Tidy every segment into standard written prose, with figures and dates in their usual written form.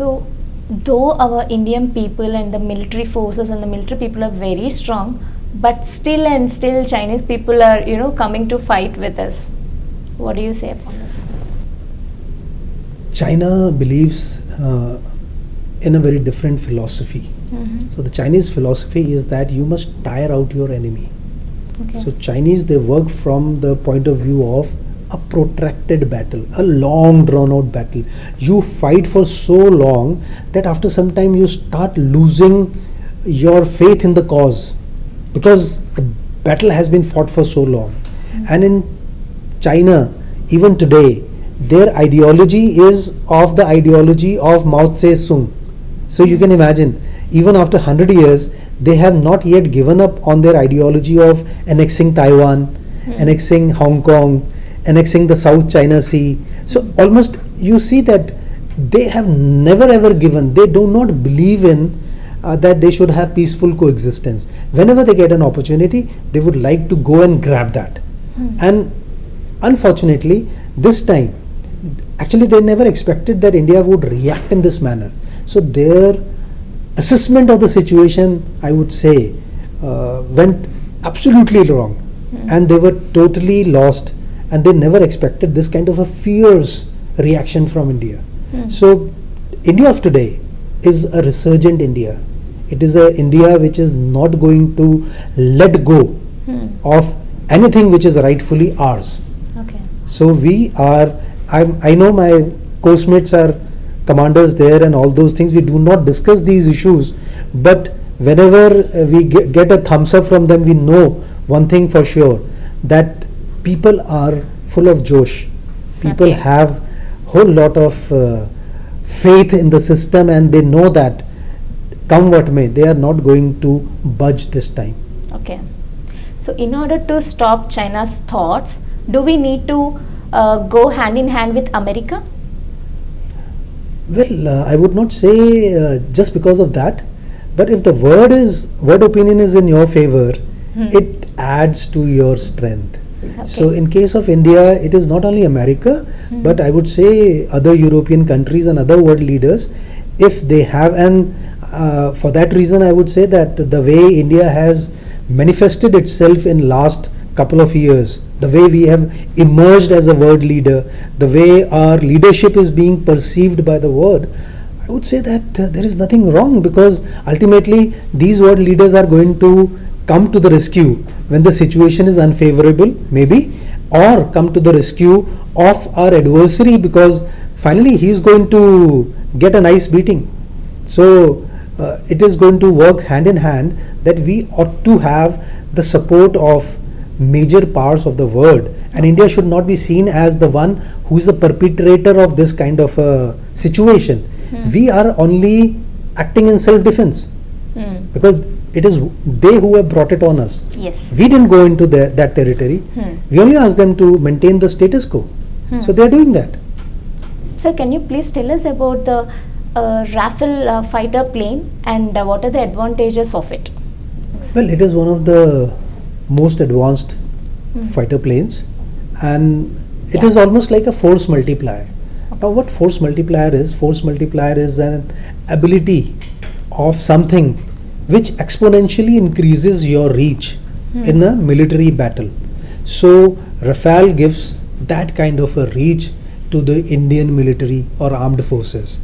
So, though our Indian people and the military forces and the military people are very strong, but still Chinese people are, coming to fight with us. What do you say upon this? China believes in a very different philosophy. So the Chinese philosophy is that you must tire out your enemy. Okay. So Chinese, they work from the point of view of a protracted battle, a long drawn out battle. You fight for so long that after some time you start losing your faith in the cause, because the battle has been fought for so long. And in China, even today, their ideology is of the ideology of Mao Tse-tung. So you can imagine, even after 100 years, they have not yet given up on their ideology of annexing Taiwan, annexing Hong Kong, annexing the South China Sea. So almost you see that they have never ever given, they do not believe in that they should have peaceful coexistence. Whenever they get an opportunity, they would like to go and grab that. And unfortunately, this time, actually they never expected that India would react in this manner. So their assessment of the situation, I would say, went absolutely wrong. And they were totally lost, and they never expected this kind of a fierce reaction from India. So India of today is a resurgent India. It is a India which is not going to let go of anything which is rightfully ours. Okay. So we are, I know my coastmates are commanders there and all those things. We do not discuss these issues, but whenever we get a thumbs up from them, we know one thing for sure, that people are full of josh. People Okay. have whole lot of faith in the system, and they know that come what may, they are not going to budge this time. Okay. So, in order to stop China's thoughts, do we need to go hand in hand with America? Well, I would not say just because of that, but if the word opinion is in your favor, it adds to your strength. Okay. So in case of India, it is not only America, but I would say other European countries and other world leaders, if they have, and for that reason I would say that the way India has manifested itself in last couple of years, the way we have emerged as a world leader, the way our leadership is being perceived by the world, I would say that there is nothing wrong, because ultimately these world leaders are going to come to the rescue when the situation is unfavorable, maybe, or come to the rescue of our adversary, because finally he is going to get a nice beating. So it is going to work hand in hand, that we ought to have the support of major powers of the world, and India should not be seen as the one who is the perpetrator of this kind of a situation. We are only acting in self-defense, because it is they who have brought it on us. Yes. We didn't go into that territory. We only asked them to maintain the status quo. So they are doing that. Sir, can you please tell us about the Rafale fighter plane and what are the advantages of it? Well, it is one of the most advanced fighter planes, and it is almost like a force multiplier. Now, what force multiplier is? Force multiplier is an ability of something which exponentially increases your reach in a military battle. So Rafale gives that kind of a reach to the Indian military or armed forces.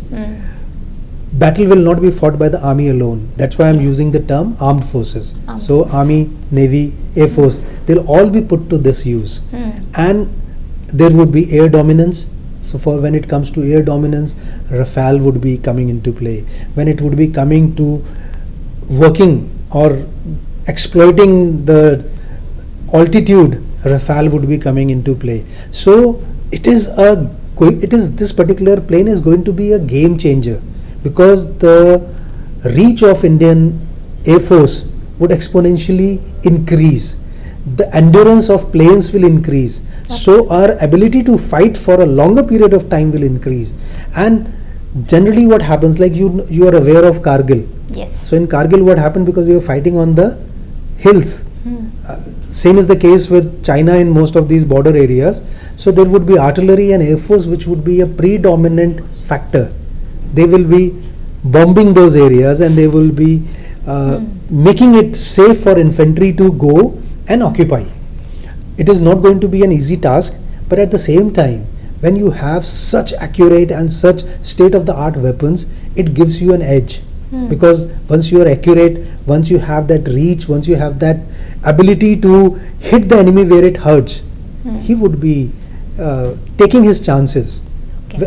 Battle will not be fought by the army alone. That's why I'm using the term armed forces. So Army, Navy, Air Force, they'll all be put to this use. And there would be air dominance. So for when it comes to air dominance, Rafale would be coming into play. When it would be coming to working or exploiting the altitude, Rafale would be coming into play. So this particular plane is going to be a game changer, because the reach of Indian Air Force would exponentially increase. The endurance of planes will increase. So our ability to fight for a longer period of time will increase. And generally what happens, like you are aware of Kargil. Yes. So in Kargil what happened, because we were fighting on the hills. Same is the case with China in most of these border areas. So there would be artillery and air force which would be a predominant factor. They will be bombing those areas, and they will be making it safe for infantry to go and occupy. It is not going to be an easy task, but at the same time, when you have such accurate and such state of the art weapons, it gives you an edge. Because once you are accurate, once you have that reach, once you have that ability to hit the enemy where it hurts, he would be taking his chances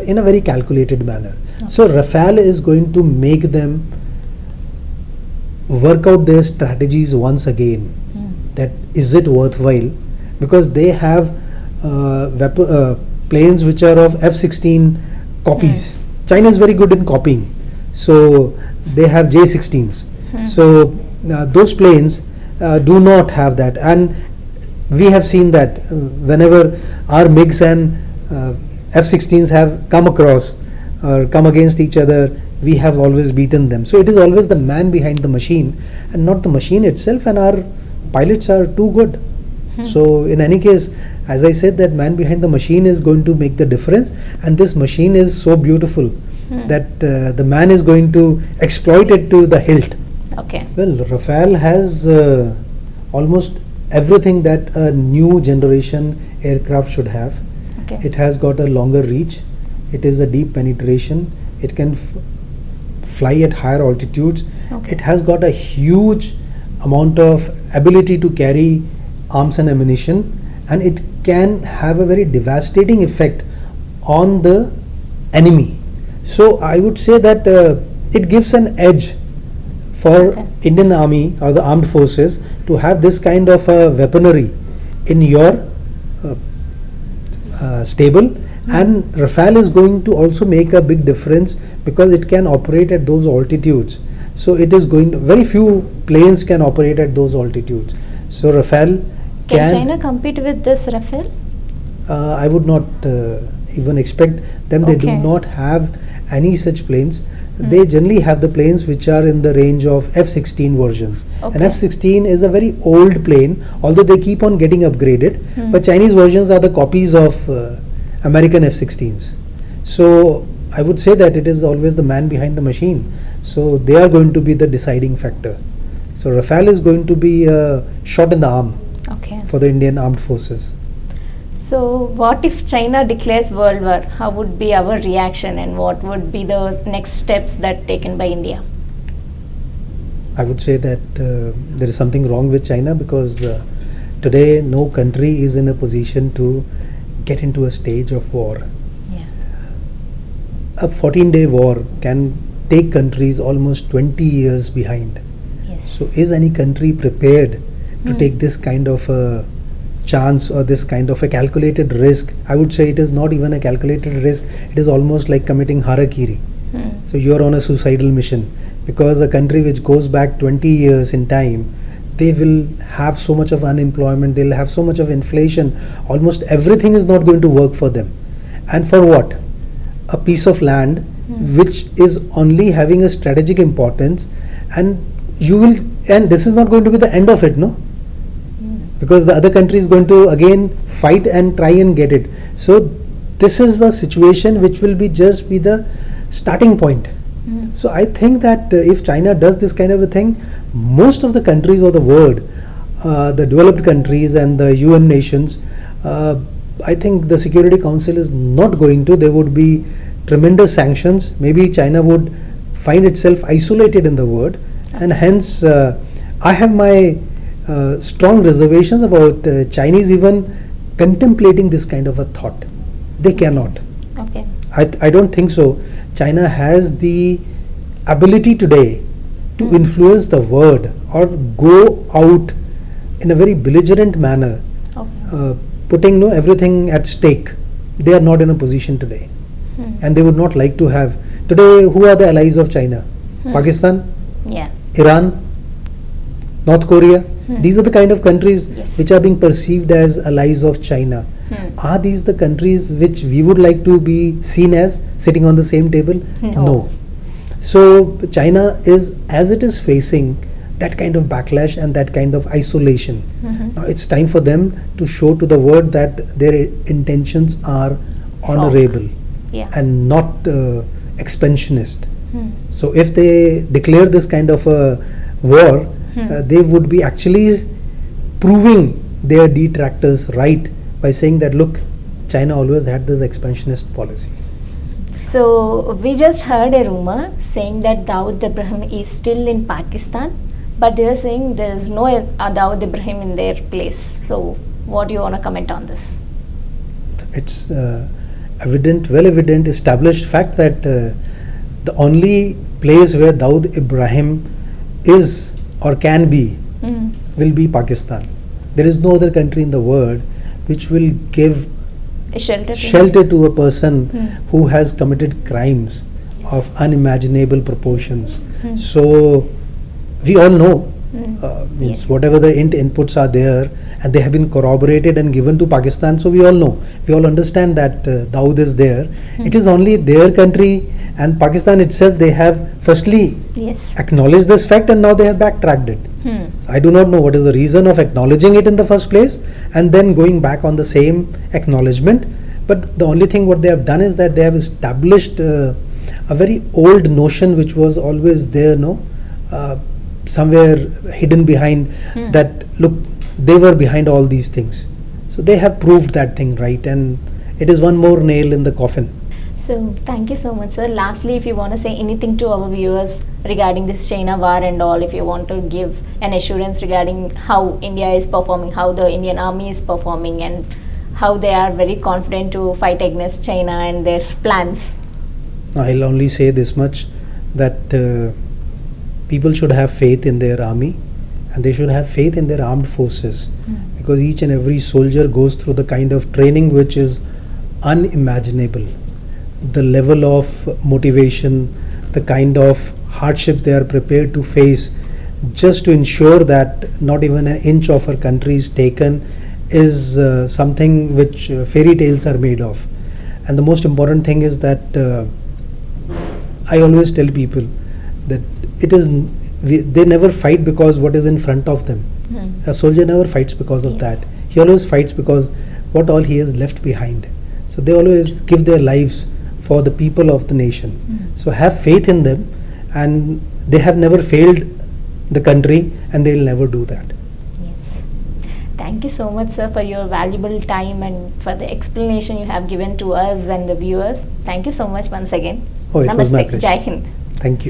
in a very calculated manner. So Rafale is going to make them work out their strategies once again. That is it worthwhile, because they have planes which are of F-16 copies. China is very good in copying, so they have J-16s. So those planes do not have that, and we have seen that whenever our MiGs and F-16s have come across or come against each other, we have always beaten them. So it is always the man behind the machine and not the machine itself, and our pilots are too good. So in any case, as I said, that man behind the machine is going to make the difference, and this machine is so beautiful that the man is going to exploit it to the hilt. Okay. Well, Rafale has almost everything that a new generation aircraft should have. Okay. It has got a longer reach, it is a deep penetration, it can fly at higher altitudes, Okay. it has got a huge amount of ability to carry arms and ammunition, and it can have a very devastating effect on the enemy. So I would say that it gives an edge for Okay. Indian Army or the armed forces to have this kind of weaponry in your stable. And Rafale is going to also make a big difference because it can operate at those altitudes. So it is going to, very few planes can operate at those altitudes. So Rafale Can China compete with this Rafale? I would not even expect them. They do Okay. not have any such planes. They generally have the planes which are in the range of F-16 versions. And Okay. F-16 is a very old plane, although they keep on getting upgraded. But Chinese versions are the copies of American F-16s. So I would say that it is always the man behind the machine. So they are going to be the deciding factor. So Rafale is going to be a shot in the arm Okay. for the Indian armed forces. So what if China declares world war? How would be our reaction, and what would be the next steps that taken by India? I would say that there is something wrong with China, because today no country is in a position to get into a stage of war. Yeah. A 14-day war can take countries almost 20 years behind. Yes. So is any country prepared to take this kind of a chance or this kind of a calculated risk? I would say it is not even a calculated risk. It is almost like committing harakiri. So you are on a suicidal mission, because a country which goes back 20 years in time, they will have so much of unemployment, they'll have so much of inflation, almost everything is not going to work for them. And for what? A piece of land which is only having a strategic importance, and this is not going to be the end of it, no? Because the other country is going to again fight and try and get it. So this is the situation which will be just be the starting point. So I think that if China does this kind of a thing, most of the countries of the world, the developed countries and the UN nations, I think the Security Council is not going to. There would be tremendous sanctions. Maybe China would find itself isolated in the world, and hence I have my strong reservations about Chinese even contemplating this kind of a thought. They cannot. Okay. I don't think so. China has the ability today to influence the world or go out in a very belligerent manner, Okay. putting everything at stake. They are not in a position today, and they would not like to have. Today, who are the allies of China? Pakistan, Yeah. Iran, North Korea. These are the kind of countries Yes. which are being perceived as allies of China. Are these the countries which we would like to be seen as sitting on the same table? No. So China is, as it is facing that kind of backlash and that kind of isolation, now it's time for them to show to the world that their intentions are honorable Yeah. and not expansionist. Hmm. So if they declare this kind of a war, they would be actually proving their detractors right by saying that look, China always had this expansionist policy. So we just heard a rumor saying that Dawood Ibrahim is still in Pakistan, but they are saying there is no Dawood Ibrahim in their place. So what do you want to comment on this? It's evident, well evident, established fact that the only place where Dawood Ibrahim is or can be Mm. will be Pakistan. There is no other country in the world which will give A shelter. shelter to a person Hmm. who has committed crimes of unimaginable proportions. Hmm. So we all know, means Yes. whatever the inputs are there, and they have been corroborated and given to Pakistan. So we all know, we all understand that Dawood is there. It is only their country and Pakistan itself. They have firstly Yes. acknowledged this fact, and now they have backtracked it. Hmm. I do not know what is the reason of acknowledging it in the first place and then going back on the same acknowledgement. But the only thing what they have done is that they have established a very old notion which was always there, somewhere hidden behind that look, they were behind all these things. So they have proved that thing right, and it is one more nail in the coffin. So thank you so much, sir. Lastly, if you want to say anything to our viewers regarding this China war and all, if you want to give an assurance regarding how India is performing, how the Indian army is performing, and how they are very confident to fight against China and their plans. I'll only say this much, that people should have faith in their army, and they should have faith in their armed forces, because each and every soldier goes through the kind of training which is unimaginable. The level of motivation, the kind of hardship they are prepared to face just to ensure that not even an inch of our country is taken is something which fairy tales are made of. And the most important thing is that I always tell people that they never fight because what is in front of them. A soldier never fights because of Yes. that. He always fights because what all he has left behind. So they always give their lives for the people of the nation. So have faith in them, and they have never failed the country, and they'll never do that. Yes. Thank you so much, sir, for your valuable time and for the explanation you have given to us and the viewers. Thank you so much once again. Oh, it was my Namaste. pleasure. Jai Hind. Thank you.